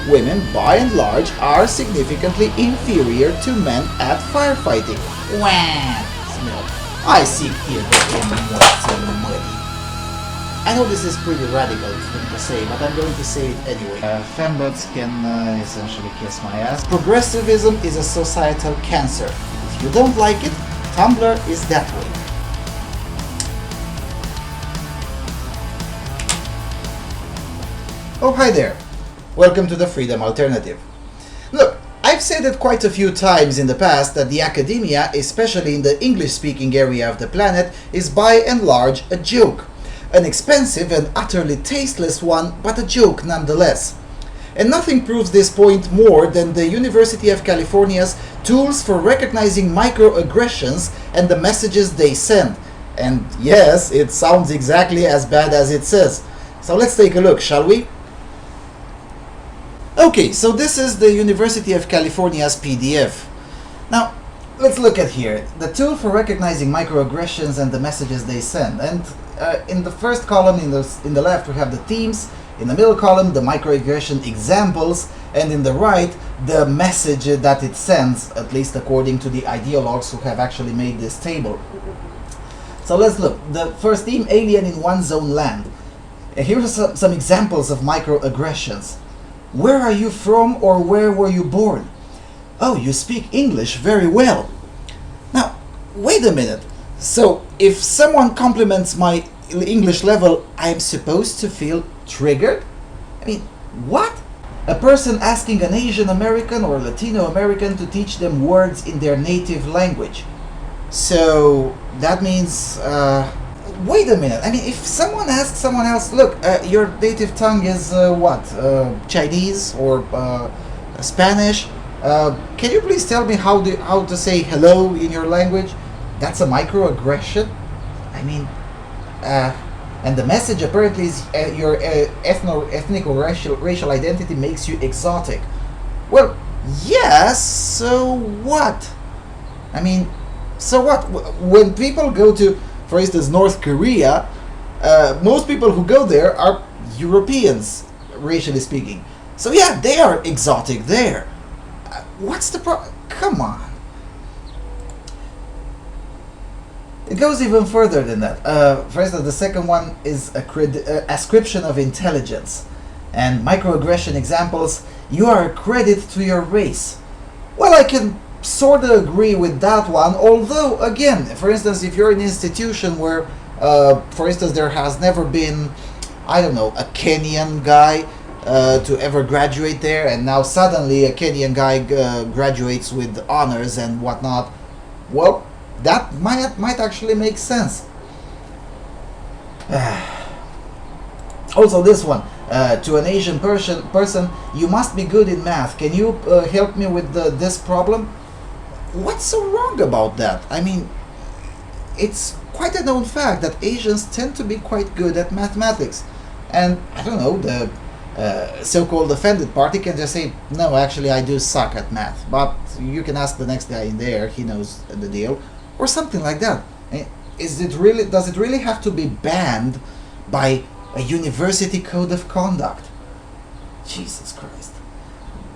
women, by and large, are significantly inferior to men at firefighting. Wah! Smell. I see here getting moist and muddy. I know this is pretty radical thing to say, but I'm going to say it anyway. Fembots can essentially kiss my ass. Progressivism is a societal cancer. If you don't like it, Tumblr is that way. Oh, hi there. Welcome to the Freedom Alternative. Look, I've said it quite a few times in the past that the academia, especially in the English-speaking area of the planet, is by and large a joke. An expensive and utterly tasteless one, but a joke nonetheless. And nothing proves this point more than the University of California's tools for recognizing microaggressions and the messages they send. And yes, it sounds exactly as bad as it says. So let's take a look, shall we? Okay, so this is the University of California's PDF. Now, let's look at here. The tool for recognizing microaggressions and the messages they send. And in the first column, in the left, we have the themes. In the middle column, the microaggression examples. And in the right, the message that it sends, at least according to the ideologues who have actually made this table. So let's look. The first theme, alien in one's own land. Here are some examples of microaggressions. Where are you from, or where were you born? Oh, you speak English very well. Now, wait a minute. So, if someone compliments my English level, I'm supposed to feel triggered? I mean, what? A person asking an Asian American or Latino American to teach them words in their native language. So, that means, wait a minute. I mean, if someone asks someone else, look, your native tongue is what? Chinese or Spanish? Can you please tell me how to say hello in your language? That's a microaggression? I mean, and the message apparently is your ethnic or racial identity makes you exotic. Well, yes, so what? I mean, so what? When people go to, for instance, North Korea, most people who go there are Europeans, racially speaking. So yeah, they are exotic there. What's the problem? Come on. It goes even further than that. For instance, the second one is Ascription of Intelligence. And microaggression examples, you are a credit to your race. Well, I can sort of agree with that one, although, again, for instance, if you're in an institution where, for instance, there has never been, I don't know, a Kenyan guy to ever graduate there, and now suddenly a Kenyan guy graduates with honors and whatnot, well, that might actually make sense. Also this one, to an Asian person, you must be good in math. Can you help me with this problem? What's so wrong about that? I mean, it's quite a known fact that Asians tend to be quite good at mathematics. And, I don't know, the so-called offended party can just say, no, actually I do suck at math. But you can ask the next guy in there, he knows the deal. Or something like that. Does it really have to be banned by a university code of conduct? Jesus Christ.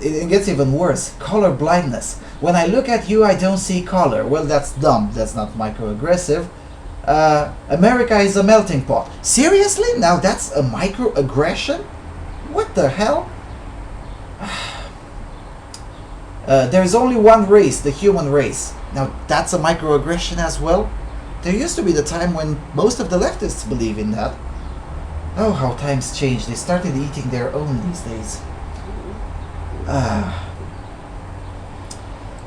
It gets even worse. Color blindness. When I look at you, I don't see color. Well, that's dumb. That's not microaggressive. America is a melting pot. Seriously? Now that's a microaggression? What the hell? There's only one race, the human race. Now that's a microaggression as well? There used to be the time when most of the leftists believe in that. Oh, how times change. They started eating their own these days.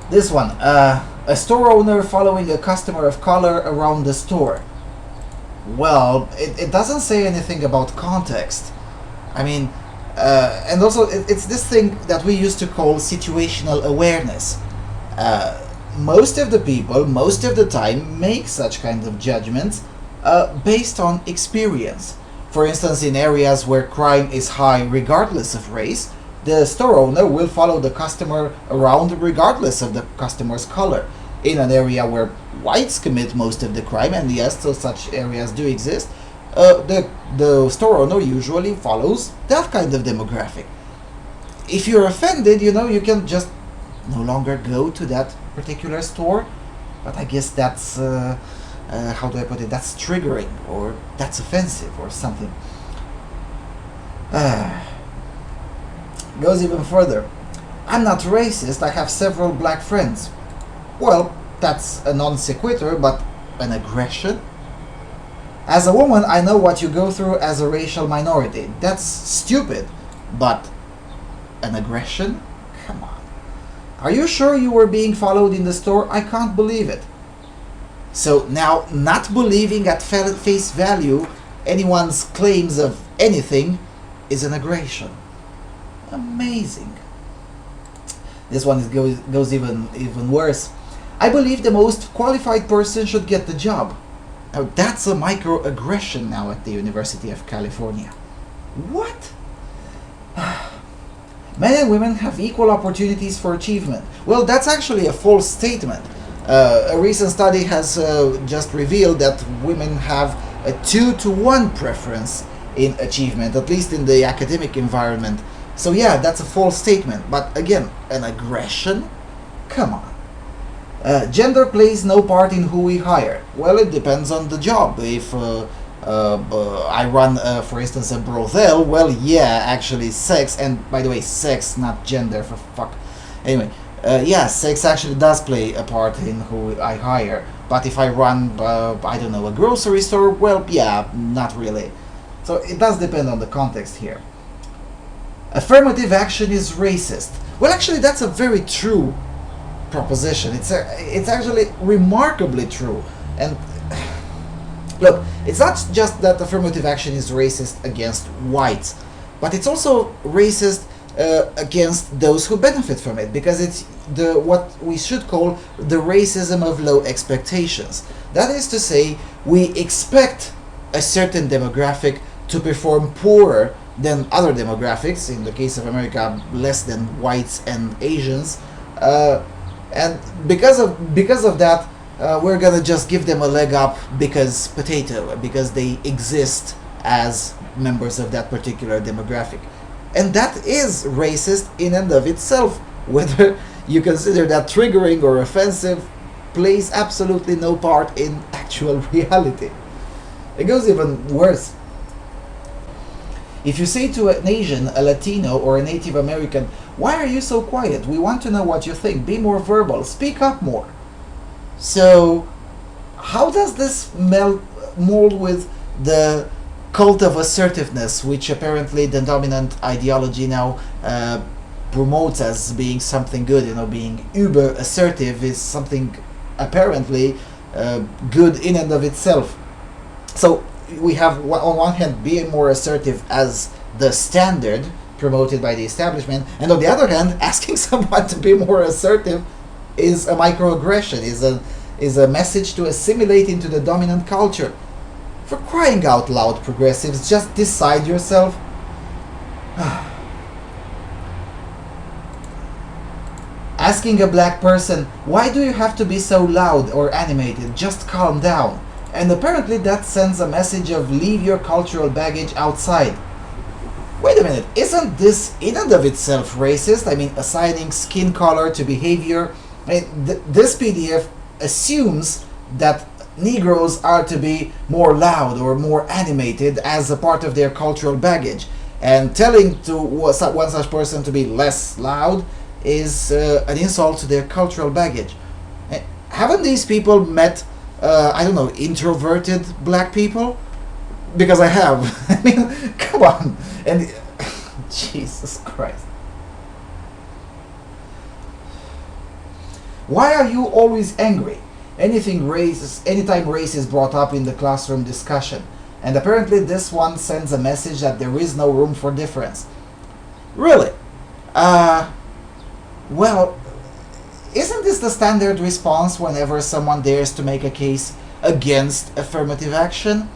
This one. A store owner following a customer of color around the store. Well, it doesn't say anything about context. I mean, and also it's this thing that we used to call situational awareness. Most of the people, most of the time, make such kind of judgments based on experience. For instance, in areas where crime is high regardless of race, the store owner will follow the customer around regardless of the customer's color. In an area where whites commit most of the crime, and yes, so such areas do exist, the store owner usually follows that kind of demographic. if you're offended, you know, you can just no longer go to that particular store. But I guess that's, how do I put it, that's triggering, or that's offensive, or something. Goes even further. I'm not racist, I have several black friends. Well, that's a non sequitur, but an aggression? As a woman, I know what you go through as a racial minority. That's stupid, but an aggression? Come on. Are you sure you were being followed in the store? I can't believe it. So now, not believing at face value anyone's claims of anything is an aggression. Amazing. This one goes even worse. I believe the most qualified person should get the job. Now that's a microaggression now at the University of California. What? Men and women have equal opportunities for achievement. Well, that's actually a false statement. A recent study has just revealed that women have a 2-to-1 preference in achievement, at least in the academic environment. So yeah, that's a false statement. But again, an aggression? Come on. Gender plays no part in who we hire. Well, it depends on the job. If I run, for instance, a brothel, well, yeah, actually sex, and by the way, sex, not gender, for fuck. Anyway, yeah, sex actually does play a part in who I hire. But if I run, I don't know, a grocery store, well, yeah, not really. So it does depend on the context here. Affirmative action is racist. Well, actually, that's a very true proposition. It's actually remarkably true. And look, it's not just that affirmative action is racist against whites, but it's also racist against those who benefit from it, because it's what we should call the racism of low expectations. That is to say, we expect a certain demographic to perform poorer than other demographics, in the case of America, less than whites and Asians, and because of that, we're gonna just give them a leg up because they exist as members of that particular demographic. And that is racist in and of itself. Whether you consider that triggering or offensive plays absolutely no part in actual reality. It goes even worse. If you say to an Asian, a Latino, or a Native American, "Why are you so quiet? We want to know what you think. Be more verbal. Speak up more." So, how does this mold with the cult of assertiveness, which apparently the dominant ideology now promotes as being something good? You know, being uber assertive is something apparently good in and of itself. So we have, on one hand, being more assertive as the standard promoted by the establishment, and on the other hand, asking someone to be more assertive is a microaggression, is a message to assimilate into the dominant culture. For crying out loud, progressives, just decide yourself. Asking a black person, "Why do you have to be so loud or animated? Just calm down." And apparently that sends a message of leave your cultural baggage outside. Wait a minute, isn't this in and of itself racist? I mean, assigning skin color to behavior. I mean, this PDF assumes that Negroes are to be more loud or more animated as a part of their cultural baggage. And telling to one such person to be less loud is an insult to their cultural baggage. Haven't these people met, I don't know, introverted black people? Because I have. I mean, come on. And Jesus Christ. Why are you always angry? Anytime race is brought up in the classroom discussion. And apparently this one sends a message that there is no room for difference. Really? Well, isn't this the standard response whenever someone dares to make a case against affirmative action?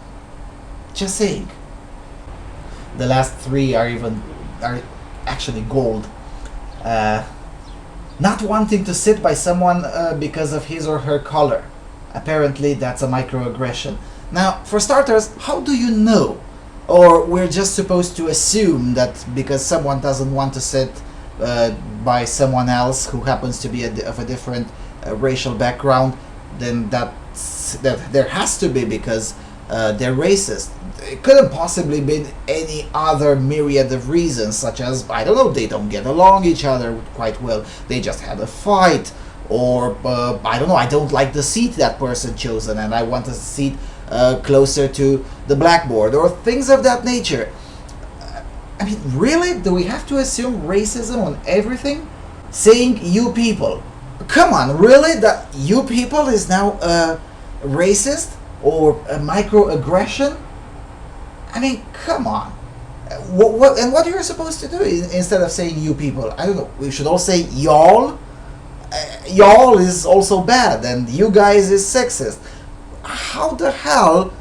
Just saying. The last three are actually gold. Not wanting to sit by someone because of his or her color. Apparently that's a microaggression. Now, for starters, how do you know? Or we're just supposed to assume that because someone doesn't want to sit by someone else who happens to be of a different racial background, then that there has to be, because they're racist. It couldn't possibly be any other myriad of reasons, such as, I don't know, they don't get along each other quite well, they just had a fight, or I don't know, I don't like the seat that person chosen and I want a seat closer to the blackboard, or things of that nature. I mean, really? Do we have to assume racism on everything? Saying you people. Come on, really? That you people is now racist or a microaggression? I mean, come on. What are you supposed to do instead of saying you people? I don't know. We should all say y'all. Y'all is also bad, and you guys is sexist. How the hell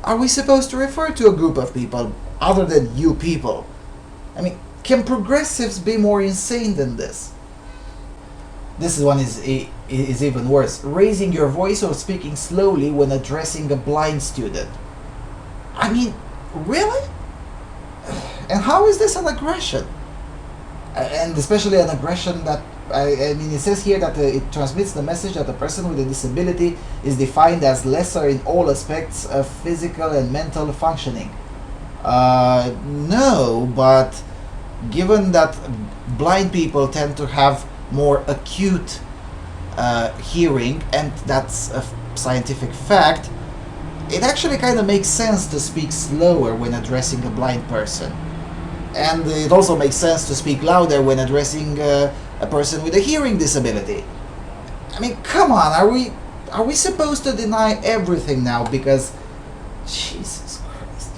are we supposed to refer to a group of people other than you people? I mean, can progressives be more insane than this? This one is even worse. Raising your voice or speaking slowly when addressing a blind student. I mean, really? And how is this an aggression? And especially an aggression that, I mean, it says here that it transmits the message that a person with a disability is defined as lesser in all aspects of physical and mental functioning. No, but given that blind people tend to have more acute hearing, and that's a scientific fact, it actually kind of makes sense to speak slower when addressing a blind person. And it also makes sense to speak louder when addressing a person with a hearing disability. I mean, come on, are we supposed to deny everything now? Because, Jesus Christ.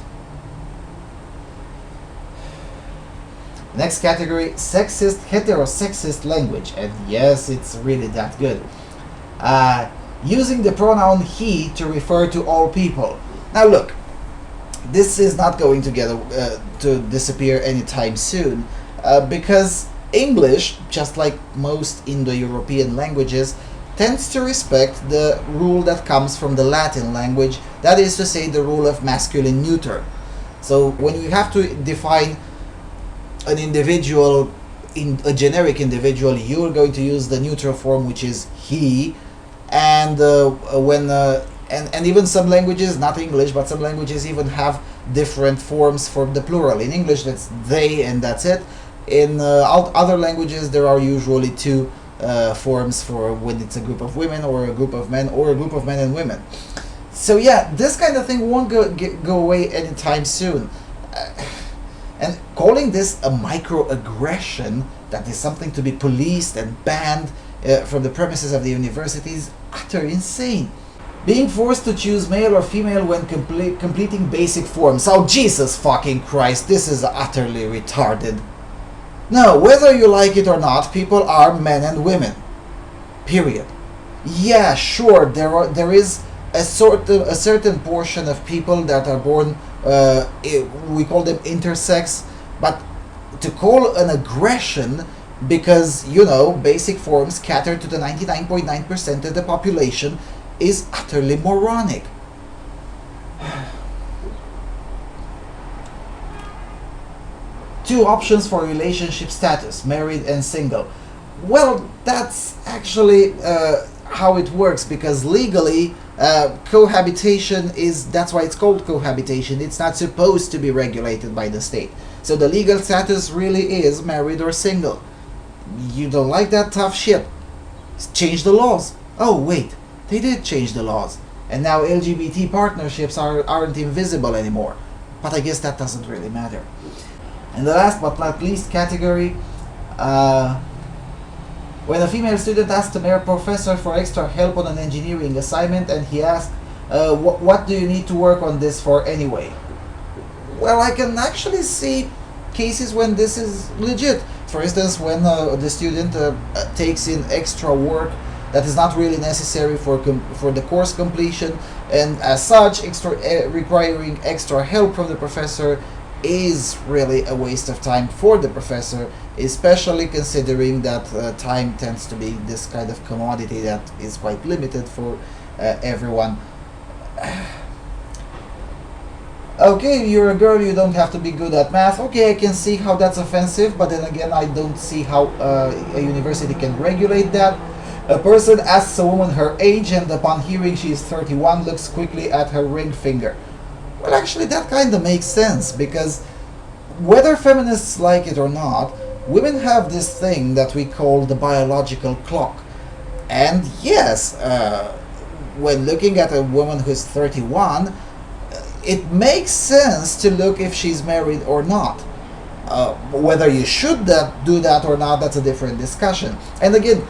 Next category, sexist, heterosexist language. And yes, it's really that good. Using the pronoun he to refer to all people. Now look, this is not going to disappear anytime soon, because English, just like most Indo-European languages, tends to respect the rule that comes from the Latin language, that is to say, the rule of masculine neuter. So when you have to define an individual, a generic individual, you're going to use the neutral form, which is he. And and even some languages, not English, but some languages even have different forms for the plural. In English, that's they, and that's it. In other languages, there are usually two forms for when it's a group of women, or a group of men, or a group of men and women. So yeah, this kind of thing won't go away anytime soon. And calling this a microaggression, that is something to be policed and banned from the premises of the university, is utter insane. Being forced to choose male or female when completing basic forms. Oh, Jesus fucking Christ, this is utterly retarded. No, whether you like it or not, people are men and women. Period. Yeah, sure, there is a certain portion of people that are born, we call them intersex, but to call an aggression because, you know, basic forms cater to the 99.9% of the population is utterly moronic. Two options for relationship status, married and single. Well, that's actually how it works, because legally cohabitation that's why it's called cohabitation. It's not supposed to be regulated by the state. So the legal status really is married or single. You don't like that? Tough shit. Change the laws. Oh wait, they did change the laws, and now LGBT partnerships aren't invisible anymore. But I guess that doesn't really matter. And the last but not least category, when a female student asked a male professor for extra help on an engineering assignment, and he asked, what do you need to work on this for anyway? Well, I can actually see cases when this is legit. For instance, when the student takes in extra work that is not really necessary for the course completion, and as such, requiring extra help from the professor is really a waste of time for the professor, especially considering that time tends to be this kind of commodity that is quite limited for everyone. Okay, you're a girl, you don't have to be good at math. Okay, I can see how that's offensive, but then again, I don't see how a university can regulate that. A person asks a woman her age, and upon hearing she is 31, looks quickly at her ring finger. Well, actually, that kind of makes sense, because whether feminists like it or not, women have this thing that we call the biological clock. And yes, when looking at a woman who's 31, it makes sense to look if she's married or not. Whether you should do that or not, that's a different discussion. And again,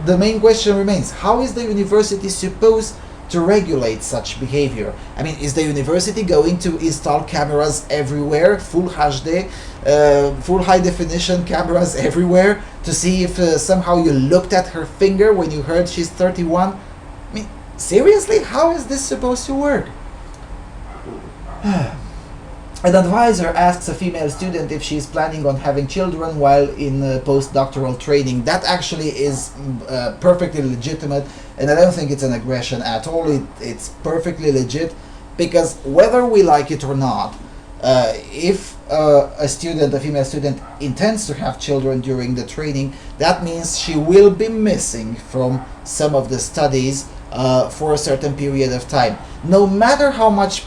the main question remains, how is the university supposed to regulate such behavior? I mean, is the university going to install cameras everywhere, full HD, full high definition cameras everywhere, to see if somehow you looked at her finger when you heard she's 31? I mean, seriously, how is this supposed to work? An advisor asks a female student if she is planning on having children while in postdoctoral training. That actually is perfectly legitimate, and I don't think it's an aggression at all. It's perfectly legit, because whether we like it or not, if a female student, intends to have children during the training, that means she will be missing from some of the studies for a certain period of time. No matter how much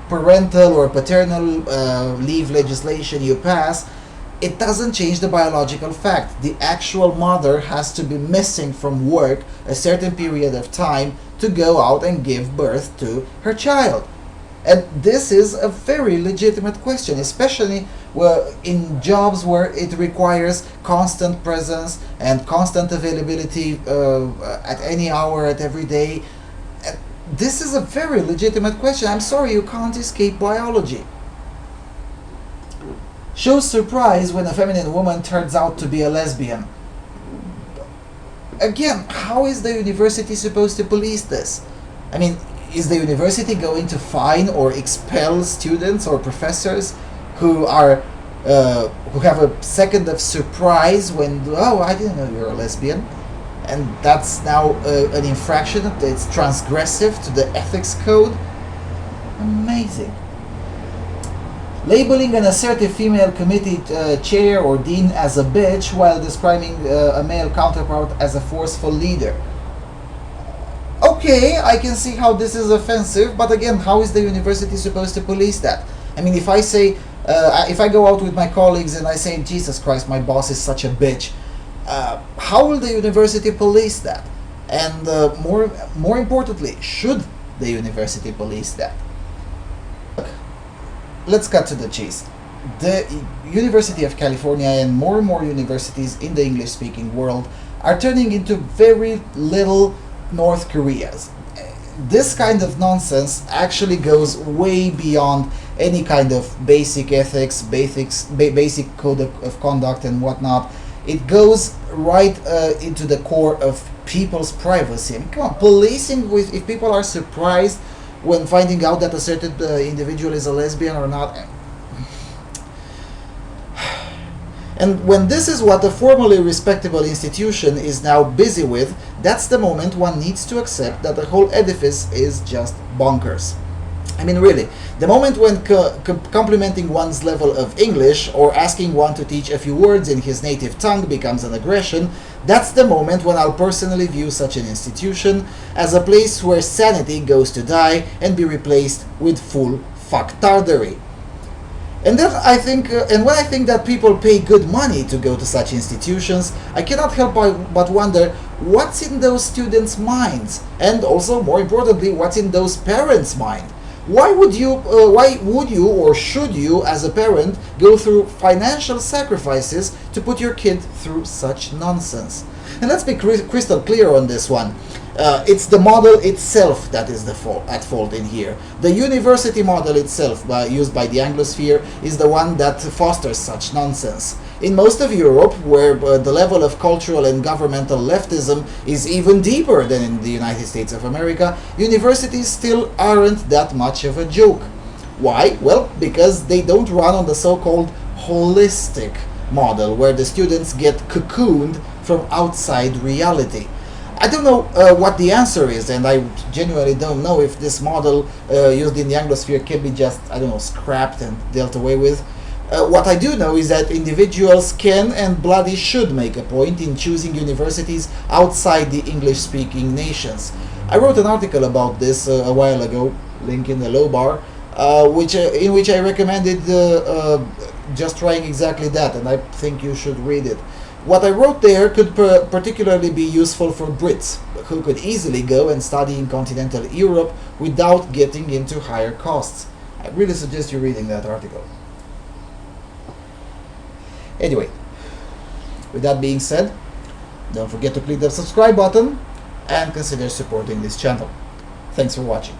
parental or paternal leave legislation you pass, it doesn't change the biological fact. The actual mother has to be missing from work a certain period of time to go out and give birth to her child. And this is a very legitimate question, especially in jobs where it requires constant presence and constant availability at any hour, at every day. This is a very legitimate question. I'm sorry, you can't escape biology. Shows surprise when a feminine woman turns out to be a lesbian. Again, how is the university supposed to police this? I mean, is the university going to fine or expel students or professors who have a second of surprise when, oh, I didn't know you're a lesbian? And that's now an infraction, it's transgressive to the ethics code? Amazing. Labeling an assertive female committee chair or dean as a bitch while describing a male counterpart as a forceful leader. Okay, I can see how this is offensive, but again, how is the university supposed to police that? I mean, if I say, if I go out with my colleagues and I say, Jesus Christ, my boss is such a bitch, how will the university police that? And more importantly, should the university police that? Let's cut to the chase. The University of California and more universities in the English-speaking world are turning into very little North Koreas. This kind of nonsense actually goes way beyond any kind of basic ethics, basic code of conduct and whatnot. It goes right into the core of people's privacy. I mean, come on, policing if people are surprised when finding out that a certain individual is a lesbian or not. And when this is what a formally respectable institution is now busy with, that's the moment one needs to accept that the whole edifice is just bonkers. I mean, really, the moment when complimenting one's level of English or asking one to teach a few words in his native tongue becomes an aggression, that's the moment when I'll personally view such an institution as a place where sanity goes to die and be replaced with full fucktardery. And then I think, and when I think that people pay good money to go to such institutions, I cannot help but wonder what's in those students' minds, and also, more importantly, what's in those parents' mind. Why would you or should you, as a parent, go through financial sacrifices to put your kid through such nonsense? And let's be crystal clear on this one. It's the model itself that is at fault in here. The university model itself, used by the Anglosphere, is the one that fosters such nonsense. In most of Europe, where the level of cultural and governmental leftism is even deeper than in the United States of America, universities still aren't that much of a joke. Why? Well, because they don't run on the so-called holistic model, where the students get cocooned from outside reality. I don't know what the answer is, and I genuinely don't know if this model used in the Anglosphere can be just, I don't know, scrapped and dealt away with. What I do know is that individuals can and bloody should make a point in choosing universities outside the English-speaking nations. I wrote an article about this a while ago, link in the low bar, in which I recommended just trying exactly that, and I think you should read it. What I wrote there could particularly be useful for Brits, who could easily go and study in continental Europe without getting into higher costs. I really suggest you reading that article. Anyway, with that being said, don't forget to click the subscribe button and consider supporting this channel. Thanks for watching.